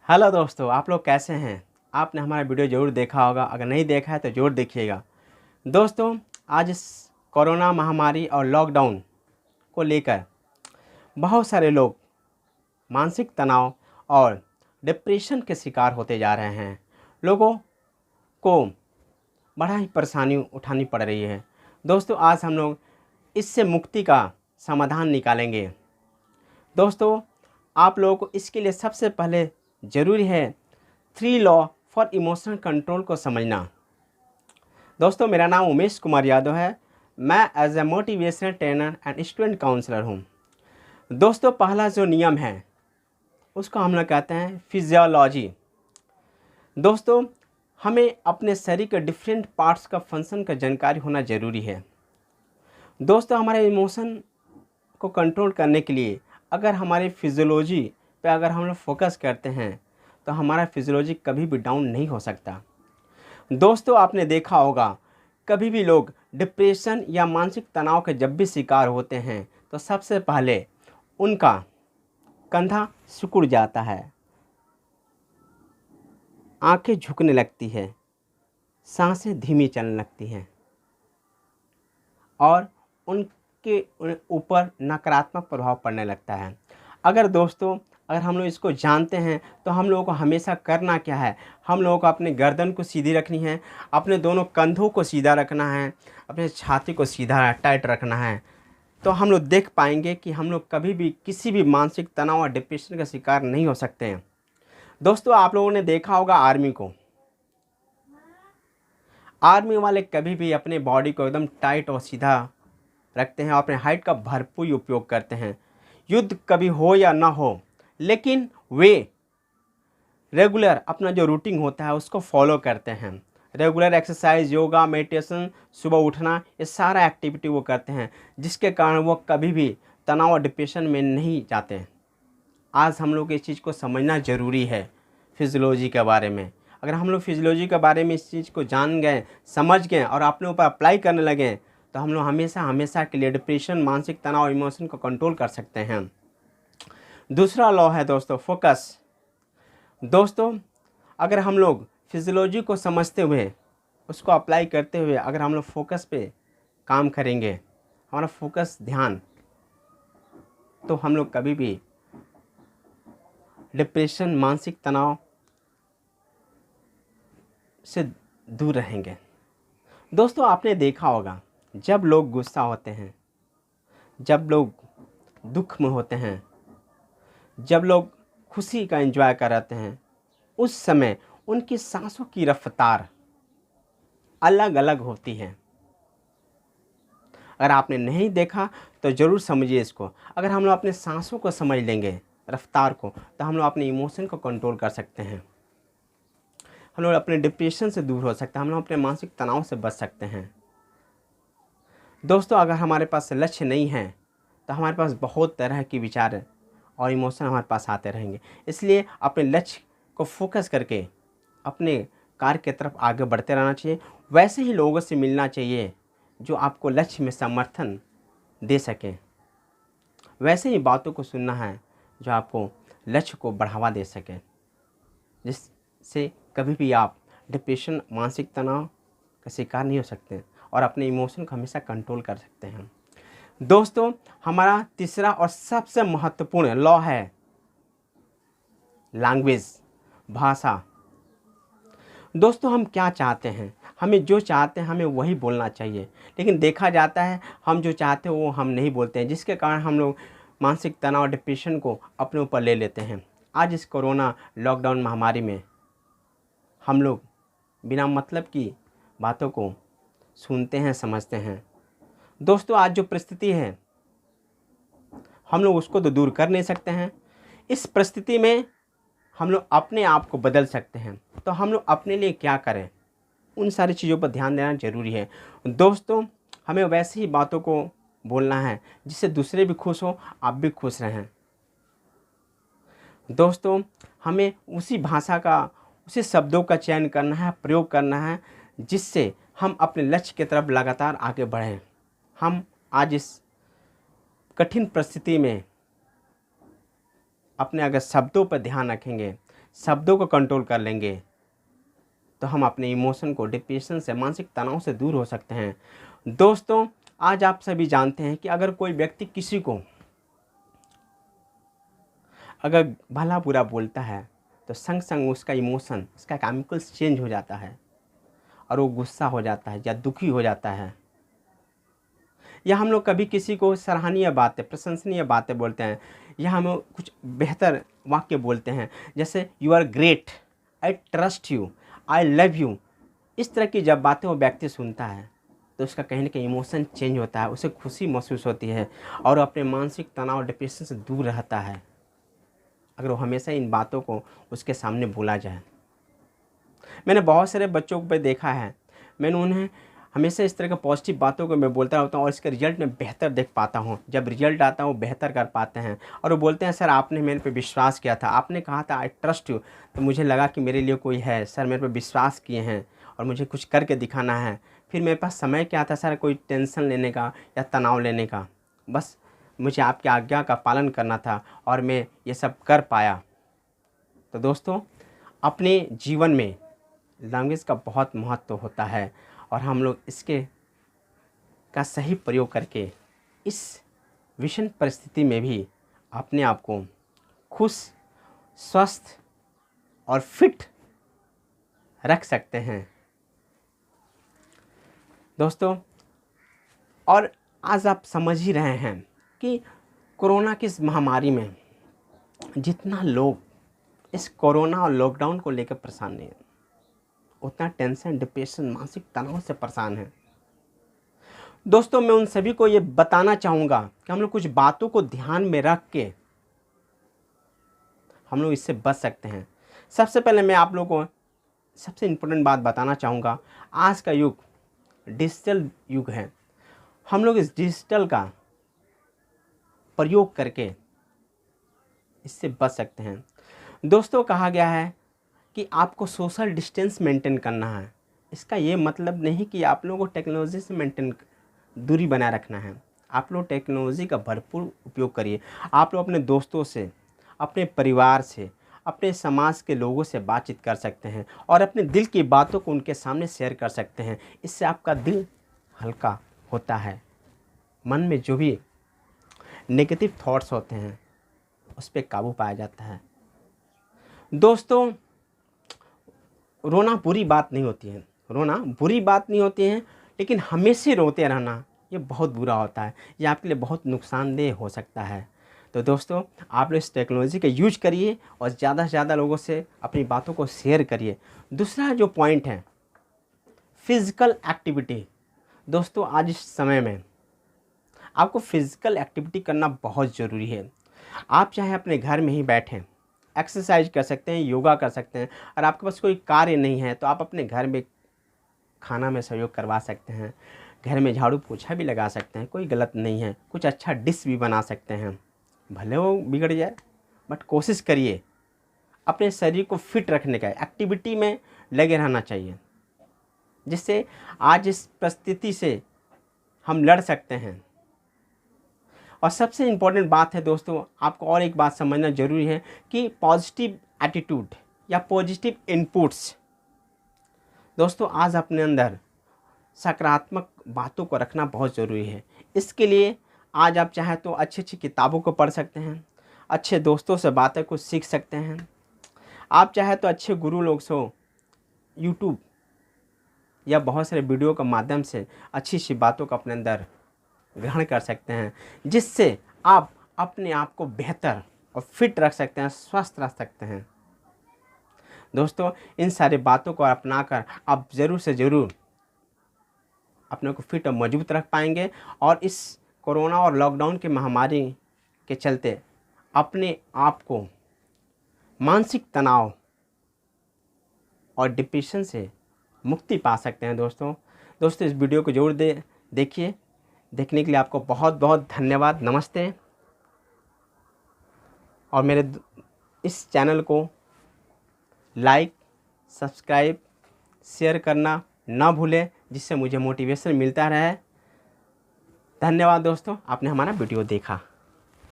Hello दोस्तों, आप लोग कैसे हैं। आपने हमारा वीडियो ज़रूर देखा होगा, अगर नहीं देखा है तो ज़रूर देखिएगा। दोस्तों, आज इस कोरोना महामारी और लॉकडाउन को लेकर बहुत सारे लोग मानसिक तनाव और डिप्रेशन के शिकार होते जा रहे हैं। लोगों को बड़ा ही परेशानी उठानी पड़ रही है। दोस्तों, आज हम लोग इससे मुक्ति का समाधान निकालेंगे। दोस्तों, आप लोगों को इसके लिए सबसे पहले ज़रूरी है 3 लॉ फॉर इमोशनल कंट्रोल को समझना। दोस्तों, मेरा नाम उमेश कुमार यादव है। मैं as a motivational trainer and student counsellor हूँ। दोस्तों, पहला जो नियम है उसको हम लोग कहते हैं फिजियोलॉजी। दोस्तों, हमें अपने शरीर के डिफरेंट पार्ट्स का फंक्शन का जानकारी होना ज़रूरी है। दोस्तों, हमारे इमोशन को कंट्रोल करने के लिए अगर हमारे फिजियोलॉजी पे अगर हम लोग फोकस करते हैं तो हमारा फिजियोलॉजी कभी भी डाउन नहीं हो सकता। दोस्तों, आपने देखा होगा कभी भी लोग डिप्रेशन या मानसिक तनाव के जब भी शिकार होते हैं तो सबसे पहले उनका कंधा सिकुड़ जाता है, आंखें झुकने लगती है, सांसें धीमी चलने लगती हैं और उनके ऊपर नकारात्मक प्रभाव पड़ने लगता है। अगर हम लोग इसको जानते हैं तो हम लोगों को हमेशा करना क्या है, हम लोगों को अपने गर्दन को सीधी रखनी है, अपने दोनों कंधों को सीधा रखना है, अपने छाती को सीधा टाइट रखना है। तो हम लोग देख पाएंगे कि हम लोग कभी भी किसी भी मानसिक तनाव और डिप्रेशन का शिकार नहीं हो सकते हैं। दोस्तों, आप लोगों ने देखा होगा आर्मी वाले कभी भी अपने बॉडी को एकदम टाइट और सीधा रखते हैं और अपने हाइट का भरपूर उपयोग करते हैं। युद्ध कभी हो या ना हो, लेकिन वे रेगुलर अपना जो रूटीन होता है उसको फॉलो करते हैं। रेगुलर एक्सरसाइज, योगा, मेडिटेशन, सुबह उठना, ये सारा एक्टिविटी वो करते हैं, जिसके कारण वो कभी भी तनाव और डिप्रेशन में नहीं जाते हैं। आज हम लोग इस चीज़ को समझना ज़रूरी है फिजियोलॉजी के बारे में। अगर हम लोग फिजियोलॉजी के बारे में इस चीज़ को जान गए, समझ गए और अपने ऊपर अप्लाई करने लगे तो हम लोग हमेशा हमेशा के लिए डिप्रेशन, मानसिक तनाव, इमोशन को कंट्रोल कर सकते हैं। दूसरा लॉ है दोस्तों फोकस। दोस्तों, अगर हम लोग फिजियोलॉजी को समझते हुए उसको अप्लाई करते हुए अगर हम लोग फोकस पे काम करेंगे, हमारा फोकस ध्यान, तो हम लोग कभी भी डिप्रेशन, मानसिक तनाव से दूर रहेंगे। दोस्तों, आपने देखा होगा जब लोग गुस्सा होते हैं, जब लोग दुख में होते हैं, जब लोग खुशी का एंजॉय कराते हैं, उस समय उनकी सांसों की रफ्तार अलग अलग होती है। अगर आपने नहीं देखा तो ज़रूर समझिए इसको। अगर हम लोग अपने सांसों को समझ लेंगे, रफ्तार को, तो हम लोग अपने इमोशन को कंट्रोल कर सकते हैं। हम लोग अपने डिप्रेशन से दूर हो सकते हैं, हम लोग अपने मानसिक तनाव से बच सकते हैं। दोस्तों, अगर हमारे पास लक्ष्य नहीं है तो हमारे पास बहुत तरह की विचार और इमोशन हमारे पास आते रहेंगे। इसलिए अपने लक्ष्य को फोकस करके अपने कार्य की तरफ आगे बढ़ते रहना चाहिए। वैसे ही लोगों से मिलना चाहिए जो आपको लक्ष्य में समर्थन दे सकें। वैसे ही बातों को सुनना है जो आपको लक्ष्य को बढ़ावा दे सकें, जिससे कभी भी आप डिप्रेशन, मानसिक तनाव का शिकार नहीं हो सकते और अपने इमोशन को हमेशा कंट्रोल कर सकते हैं। दोस्तों, हमारा तीसरा और सबसे महत्वपूर्ण लॉ है लैंग्वेज, भाषा। दोस्तों, हम क्या चाहते हैं, हमें जो चाहते हैं हमें वही बोलना चाहिए, लेकिन देखा जाता है हम जो चाहते हैं वो हम नहीं बोलते हैं, जिसके कारण हम लोग मानसिक तनाव और डिप्रेशन को अपने ऊपर ले लेते हैं। आज इस कोरोना लॉकडाउन महामारी में हम लोग बिना मतलब की बातों को सुनते हैं, समझते हैं। दोस्तों, आज जो परिस्थिति है हम लोग उसको तो दूर कर नहीं सकते हैं। इस परिस्थिति में हम लोग अपने आप को बदल सकते हैं। तो हम लोग अपने लिए क्या करें, उन सारी चीज़ों पर ध्यान देना ज़रूरी है। दोस्तों, हमें वैसे ही बातों को बोलना है जिससे दूसरे भी खुश हो, आप भी खुश रहें। दोस्तों, हमें उसी भाषा का, उसी शब्दों का चयन करना है, प्रयोग करना है, जिससे हम अपने लक्ष्य की तरफ लगातार आगे बढ़ें। हम आज इस कठिन परिस्थिति में अपने अगर शब्दों पर ध्यान रखेंगे, शब्दों को कंट्रोल कर लेंगे तो हम अपने इमोशन को, डिप्रेशन से, मानसिक तनाव से दूर हो सकते हैं। दोस्तों, आज आप सभी जानते हैं कि अगर कोई व्यक्ति किसी को अगर भला बुरा बोलता है तो संग संग उसका इमोशन, उसका केमिकल्स चेंज हो जाता है और वो गुस्सा हो जाता है या दुखी हो जाता है। या हम लोग कभी किसी को सराहनीय बातें, प्रशंसनीय बातें बोलते हैं, या हम कुछ बेहतर वाक्य बोलते हैं, जैसे you are great, I trust you, I love you. इस तरह की जब बातें वो व्यक्ति सुनता है तो उसका कहीं ना कहीं इमोशन चेंज होता है, उसे खुशी महसूस होती है और अपने मानसिक तनाव और डिप्रेशन से दूर रहता है, अगर वो हमेशा इन बातों को उसके सामने बोला जाए। मैंने बहुत सारे बच्चों पे देखा है, मैंने उन्हें हमेशा इस तरह के पॉजिटिव बातों को मैं बोलता रहता हूँ और इसका रिजल्ट मैं बेहतर देख पाता हूँ। जब रिजल्ट आता है वो बेहतर कर पाते हैं और वो बोलते हैं सर आपने मेरे पे विश्वास किया था, आपने कहा था आई ट्रस्ट यू, तो मुझे लगा कि मेरे लिए कोई है, सर मेरे पे विश्वास किए हैं और मुझे कुछ करके दिखाना है। फिर मेरे पास समय क्या था सर कोई टेंशन लेने का या तनाव लेने का, बस मुझे आपकी आज्ञा का पालन करना था और मैं ये सब कर पाया। तो दोस्तों, अपने जीवन में लैंग्वेज का बहुत महत्व होता है और हम लोग इसके का सही प्रयोग करके इस विषम परिस्थिति में भी अपने आप को खुश, स्वस्थ और फिट रख सकते हैं। दोस्तों, और आज आप समझ ही रहे हैं कि कोरोना की इस महामारी में जितना लोग इस कोरोना और लॉकडाउन को लेकर परेशान नहीं है, उतना टेंशन, डिप्रेशन, मानसिक तनाव से परेशान है। दोस्तों, मैं उन सभी को ये बताना चाहूँगा कि हम लोग कुछ बातों को ध्यान में रख के हम लोग इससे बच सकते हैं। सबसे पहले मैं आप लोगों को सबसे इम्पोर्टेंट बात बताना चाहूँगा, आज का युग डिजिटल युग है। हम लोग इस डिजिटल का प्रयोग करके इससे बच सकते हैं। दोस्तों, कहा गया है कि आपको सोशल डिस्टेंस मेंटेन करना है। इसका ये मतलब नहीं कि आप लोगों को टेक्नोलॉजी से दूरी बनाए रखना है। आप लोग टेक्नोलॉजी का भरपूर उपयोग करिए। आप लोग अपने दोस्तों से, अपने परिवार से, अपने समाज के लोगों से बातचीत कर सकते हैं और अपने दिल की बातों को उनके सामने शेयर कर सकते हैं। इससे आपका दिल हल्का होता है, मन में जो भी नेगेटिव थॉट्स होते हैं उस पर काबू पाया जाता है। दोस्तों, रोना बुरी बात नहीं होती है, रोना बुरी बात नहीं होती है, लेकिन हमेशा रोते रहना ये बहुत बुरा होता है, ये आपके लिए बहुत नुकसानदेह हो सकता है। तो दोस्तों, आप लोग इस टेक्नोलॉजी का यूज करिए और ज़्यादा से ज़्यादा लोगों से अपनी बातों को शेयर करिए। दूसरा जो पॉइंट है, फिज़िकल एक्टिविटी। दोस्तों, आज इस समय में आपको फिज़िकल एक्टिविटी करना बहुत ज़रूरी है। आप चाहे अपने घर में ही बैठें, एक्सरसाइज कर सकते हैं, योगा कर सकते हैं। और आपके पास कोई कार्य नहीं है तो आप अपने घर में खाना में सहयोग करवा सकते हैं, घर में झाड़ू पोछा भी लगा सकते हैं, कोई गलत नहीं है। कुछ अच्छा डिश भी बना सकते हैं, भले वो बिगड़ जाए बट कोशिश करिए। अपने शरीर को फिट रखने का एक्टिविटी में लगे रहना चाहिए, जिससे आज इस परिस्थिति से हम लड़ सकते हैं। और सबसे इम्पोर्टेंट बात है दोस्तों, आपको और एक बात समझना ज़रूरी है कि पॉजिटिव एटीट्यूड या पॉजिटिव इनपुट्स। दोस्तों, आज अपने अंदर सकारात्मक बातों को रखना बहुत ज़रूरी है। इसके लिए आज आप चाहें तो अच्छी अच्छी किताबों को पढ़ सकते हैं, अच्छे दोस्तों से बातें कुछ सीख सकते हैं। आप चाहें तो अच्छे गुरु लोग से यूट्यूब या बहुत सारे वीडियो के माध्यम से अच्छी अच्छी बातों को अपने अंदर ग्रहण कर सकते हैं, जिससे आप अपने आप को बेहतर और फिट रख सकते हैं, स्वस्थ रख सकते हैं। दोस्तों, इन सारी बातों को अपनाकर आप ज़रूर से ज़रूर अपने को फिट और मजबूत रख पाएंगे और इस कोरोना और लॉकडाउन की महामारी के चलते अपने आप को मानसिक तनाव और डिप्रेशन से मुक्ति पा सकते हैं। दोस्तों, इस वीडियो को ज़रूर देखिए। देखने के लिए आपको बहुत बहुत धन्यवाद। नमस्ते। और मेरे इस चैनल को लाइक, सब्सक्राइब, शेयर करना ना भूलें, जिससे मुझे मोटिवेशन मिलता रहे। धन्यवाद दोस्तों, आपने हमारा वीडियो देखा।